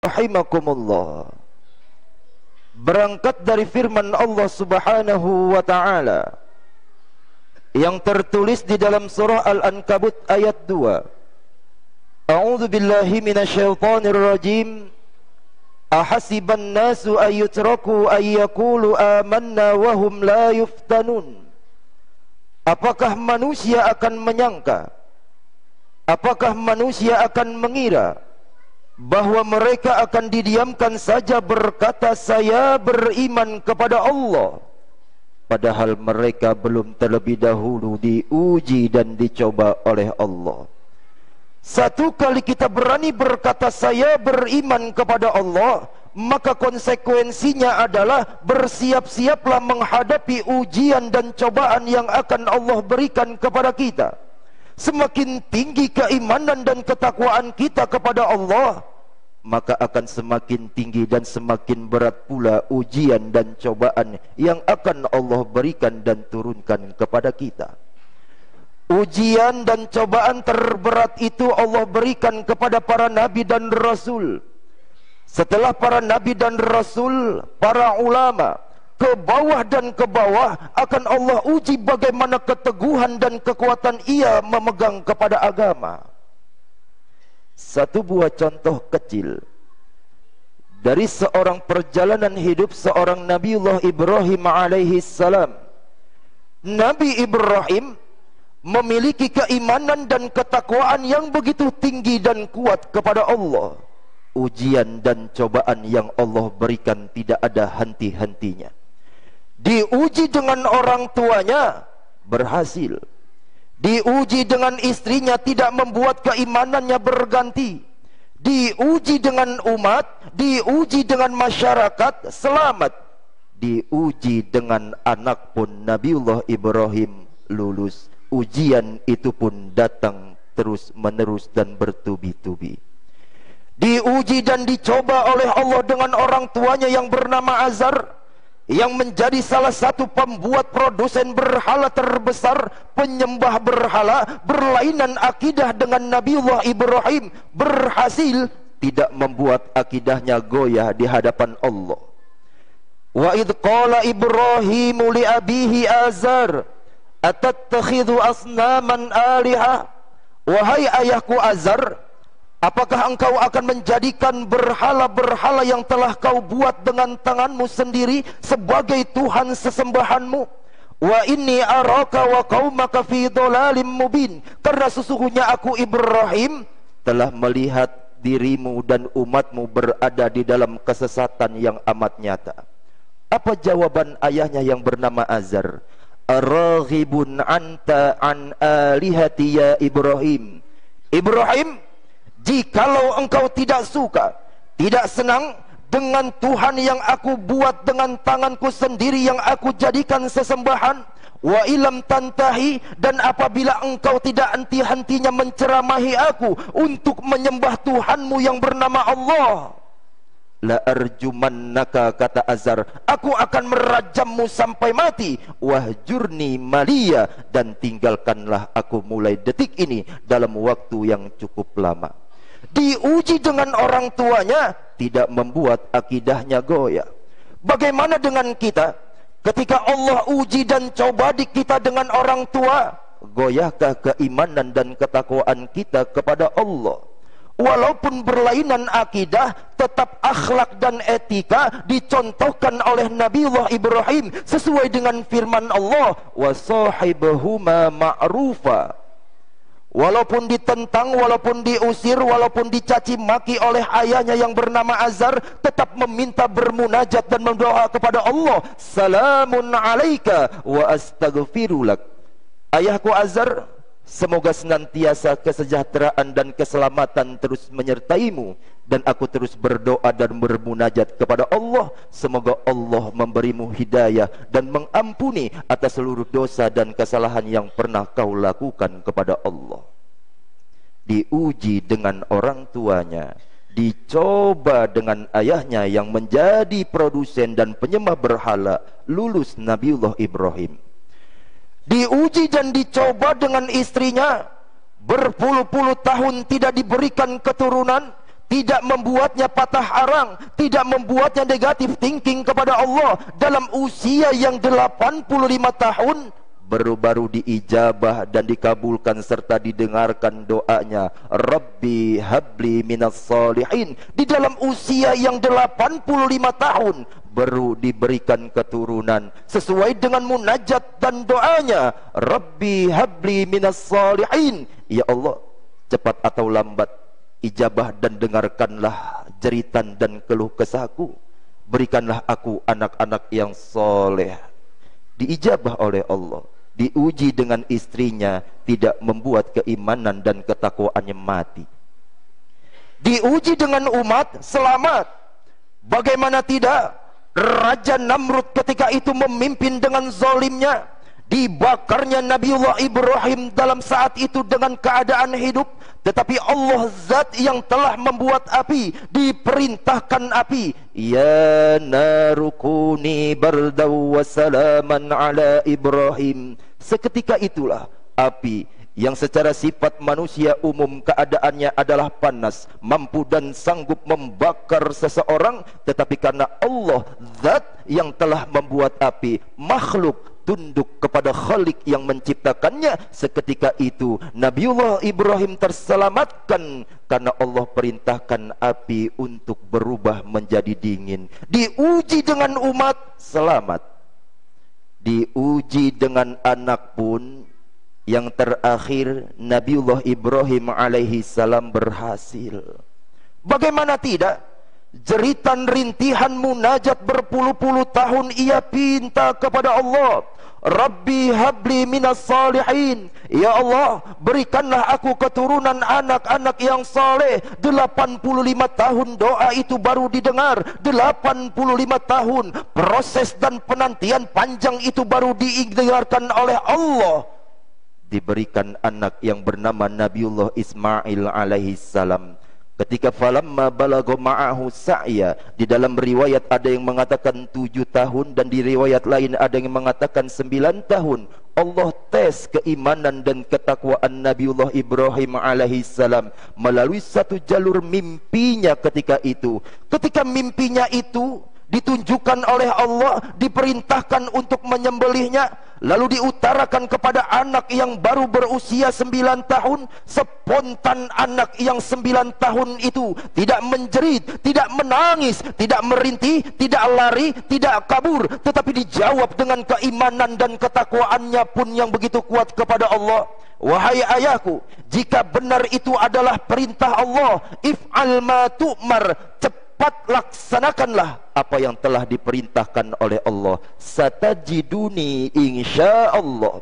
rahimakumullah. Berangkat dari firman Allah Subhanahu wa ta'ala yang tertulis di dalam surah Al-Ankabut ayat 2. A'udzu billahi minasyaitonir rajim. Ahasiban nasu ayyutraku ayyaqulu amanna wa hum la yuftanun. Apakah manusia akan menyangka, apakah manusia akan mengira bahwa mereka akan didiamkan saja berkata saya beriman kepada Allah, padahal mereka belum terlebih dahulu diuji dan dicoba oleh Allah. Satu kali kita berani berkata saya beriman kepada Allah, maka konsekuensinya adalah bersiap-siaplah menghadapi ujian dan cobaan yang akan Allah berikan kepada kita. Semakin tinggi keimanan dan ketakwaan kita kepada Allah, maka akan semakin tinggi dan semakin berat pula ujian dan cobaan yang akan Allah berikan dan turunkan kepada kita. Ujian dan cobaan terberat itu Allah berikan kepada para nabi dan rasul. Setelah para nabi dan rasul, para ulama ke bawah dan ke bawah akan Allah uji bagaimana keteguhan dan kekuatan ia memegang kepada agama. Satu buah contoh kecil dari seorang perjalanan hidup seorang Nabiullah Ibrahim alaihi salam. Nabi Ibrahim memiliki keimanan dan ketakwaan yang begitu tinggi dan kuat kepada Allah. Ujian dan cobaan yang Allah berikan tidak ada henti-hentinya. Diuji dengan orang tuanya, berhasil. Diuji dengan istrinya, tidak membuat keimanannya berganti. Diuji dengan umat, diuji dengan masyarakat, selamat. Diuji dengan anak pun Nabiullah Ibrahim lulus. Ujian itu pun datang terus menerus dan bertubi-tubi. Diuji dan dicoba oleh Allah dengan orang tuanya yang bernama Azar, yang menjadi salah satu pembuat produsen berhala terbesar, penyembah berhala, berlainan akidah dengan Nabiullah Ibrahim, berhasil tidak membuat akidahnya goyah di hadapan Allah. Wa idh qala Ibrahimu li abihi Azar atattakhidhu asnaman aliha. Wahai ayahku Azar, apakah engkau akan menjadikan berhala-berhala yang telah kau buat dengan tanganmu sendiri sebagai Tuhan sesembahanmu? Wa inni araka wa qaumaka fi dhalalim mubin. Karena sesungguhnya aku Ibrahim telah melihat dirimu dan umatmu berada di dalam kesesatan yang amat nyata. Apa jawaban ayahnya yang bernama Azar? Araghibun anta an alihati ya Ibrahim. Ibrahim, jikalau engkau tidak suka, tidak senang dengan Tuhan yang aku buat dengan tanganku sendiri, yang aku jadikan sesembahan, wa ilam tantahi, dan apabila engkau tidak henti-hentinya menceramahi aku untuk menyembah Tuhanmu yang bernama Allah, la arjumannaka, kata Azar, aku akan merajammu sampai mati. Wahjurni maliya, dan tinggalkanlah aku mulai detik ini dalam waktu yang cukup lama. Diuji dengan orang tuanya, tidak membuat akidahnya goyah. Bagaimana dengan kita? Ketika Allah uji dan coba di kita dengan orang tua, goyahkah keimanan dan ketakwaan kita kepada Allah? Walaupun berlainan akidah, tetap akhlak dan etika dicontohkan oleh Nabiullah Ibrahim sesuai dengan firman Allah, wa sahibahuma ma'rufa. Walaupun ditentang, walaupun diusir, walaupun dicaci maki oleh ayahnya yang bernama Azar, tetap meminta bermunajat dan berdoa kepada Allah, salamun alaika wa astaghfirulak. Ayahku Azar, semoga senantiasa kesejahteraan dan keselamatan terus menyertaimu, dan aku terus berdoa dan bermunajat kepada Allah, semoga Allah memberimu hidayah dan mengampuni atas seluruh dosa dan kesalahan yang pernah kau lakukan kepada Allah. Diuji dengan orang tuanya, dicoba dengan ayahnya yang menjadi produsen dan penyembah berhala, lulus Nabiullah Ibrahim. Diuji dan dicoba dengan istrinya, berpuluh-puluh tahun tidak diberikan keturunan, tidak membuatnya patah arang, tidak membuatnya negatif thinking kepada Allah. Dalam usia yang 85 tahun baru diijabah dan dikabulkan serta didengarkan doanya, Rabbi habli minas solihin. Di dalam usia yang 85 tahun baru diberikan keturunan sesuai dengan munajat dan doanya, Rabbi habli minas solihin. Ya Allah, cepat atau lambat ijabah dan dengarkanlah jeritan dan keluh kesahku. Berikanlah aku anak-anak yang soleh. Diijabah oleh Allah, diuji dengan istrinya, tidak membuat keimanan dan ketakwaannya mati. Diuji dengan umat, selamat. Bagaimana tidak? Raja Namrud ketika itu memimpin dengan zalimnya, dibakarnya Nabiullah Ibrahim dalam saat itu dengan keadaan hidup. Tetapi Allah zat yang telah membuat api, diperintahkan api, ya narukuni bardaw wa salaman ala Ibrahim. Seketika itulah api yang secara sifat manusia umum keadaannya adalah panas, mampu dan sanggup membakar seseorang, tetapi karena Allah zat yang telah membuat api, makhluk tunduk kepada Khalik yang menciptakannya. Seketika itu Nabiullah Ibrahim terselamatkan karena Allah perintahkan api untuk berubah menjadi dingin. Diuji dengan umat, selamat. Diuji dengan anak pun, yang terakhir Nabiullah Ibrahim alaihi salam berhasil. Bagaimana tidak? Jeritan rintihan munajat berpuluh-puluh tahun ia pinta kepada Allah, Rabbi habli minas salihin. Ya Allah, berikanlah aku keturunan anak-anak yang saleh. 85 tahun doa itu baru didengar. 85 tahun proses dan penantian panjang itu baru didengarkan oleh Allah. Diberikan anak yang bernama Nabiullah Ismail alaihi salam. Ketika falamma balagha ma'ahu sa'ya, di dalam riwayat ada yang mengatakan 7 tahun dan di riwayat lain ada yang mengatakan 9 tahun. Allah tes keimanan dan ketakwaan Nabiullah Ibrahim alaihi salam melalui satu jalur mimpinya ketika itu. Ketika mimpinya itu ditunjukkan oleh Allah, diperintahkan untuk menyembelihnya, lalu diutarakan kepada anak yang baru berusia 9 tahun. Spontan anak yang 9 tahun itu tidak menjerit, tidak menangis, tidak merintih, tidak lari, tidak kabur, tetapi dijawab dengan keimanan dan ketakwaannya pun yang begitu kuat kepada Allah. Wahai ayahku, jika benar itu adalah perintah Allah, if'al ma tu'mar, cepat laksanakanlah apa yang telah diperintahkan oleh Allah. Satajiduni insyaallah.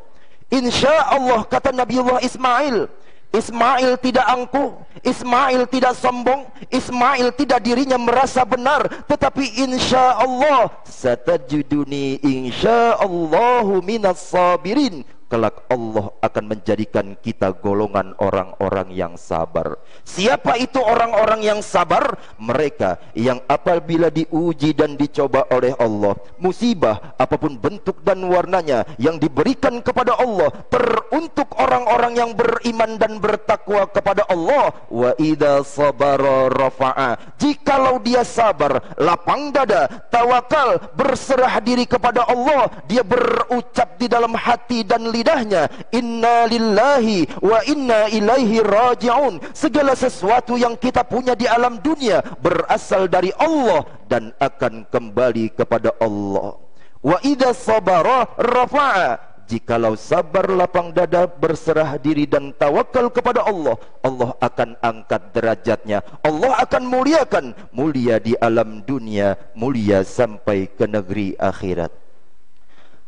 Insyaallah, kata Nabiullah Ismail. Ismail tidak angkuh, Ismail tidak sombong, Ismail tidak dirinya merasa benar, tetapi insyaallah, satajiduni insyaallahu minas sabirin. Kelak Allah akan menjadikan kita golongan orang-orang yang sabar. Siapa itu orang-orang yang sabar? Mereka yang apabila diuji dan dicoba oleh Allah, musibah apapun bentuk dan warnanya yang diberikan kepada Allah, teruntuk orang-orang yang beriman dan bertakwa kepada Allah. Wa idza sabara rafa'a, jikalau dia sabar, lapang dada, tawakal, berserah diri kepada Allah, dia berucap di dalam hati dan lidahnya, inna lillahi wa inna ilaihi raji'un. Segala sesuatu yang kita punya di alam dunia berasal dari Allah dan akan kembali kepada Allah. Wa idza sabara rafa'a, jikalau sabar, lapang dada, berserah diri dan tawakal kepada Allah, Allah akan angkat derajatnya, Allah akan muliakan, mulia di alam dunia, mulia sampai ke negeri akhirat.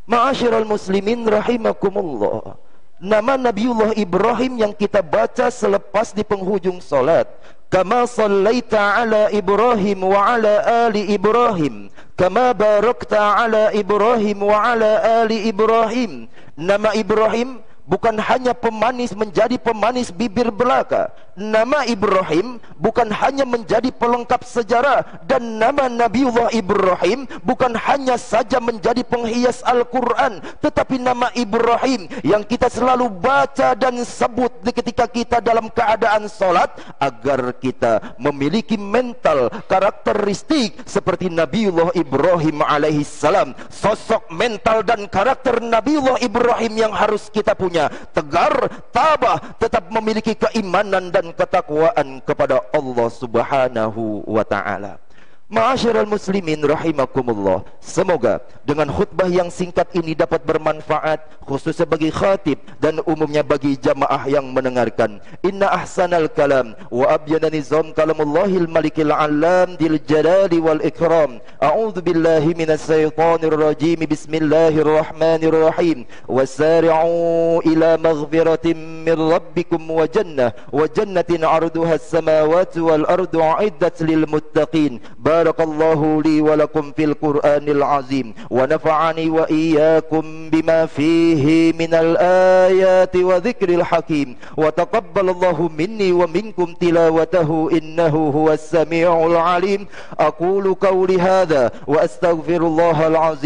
Ma'asyiral muslimin rahimakumullah, nama Nabiullah Ibrahim yang kita baca selepas di penghujung salat, kama sallaita ala Ibrahim wa ala ali Ibrahim kama barakta ala Ibrahim wa ala ali Ibrahim. Nama Ibrahim bukan hanya pemanis menjadi pemanis bibir belaka, nama Ibrahim bukan hanya menjadi pelengkap sejarah, dan nama Nabiullah Ibrahim bukan hanya saja menjadi penghias Al-Quran, tetapi nama Ibrahim yang kita selalu baca dan sebut ketika kita dalam keadaan solat, agar kita memiliki mental karakteristik seperti Nabiullah Ibrahim alaihissalam. Sosok mental dan karakter Nabiullah Ibrahim yang harus kita punya: tegar, tabah, tetap memiliki keimanan dan ketakwaan kepada Allah Subhanahu wa ta'ala. Ma'asyiral muslimin rahimakumullah, semoga dengan khutbah yang singkat ini dapat bermanfaat khususnya bagi khatib dan umumnya bagi jamaah yang mendengarkan. Inna ahsanal kalam wa abyana nizam kalamullahil malikil alam dil jalali wal ikram. A'udzu billahi minas syaitonir rajim. Bismillahirrahmanirrahim. Wasari'u ila maghfiratin min rabbikum wa jannatin 'arduha as-samawati wal ardu 'iddat lil muttaqin. Barakallahu li wa lakum fil Qur'anil azim wa nafa'ani wa iyyakum bima fihi minal ayati wa dzikril hakim wa taqabbalallahu minni wa minkum tilawatahu innahu huwas samiul alim. Aqulu qawli hadza wa astaghfirullahal azim.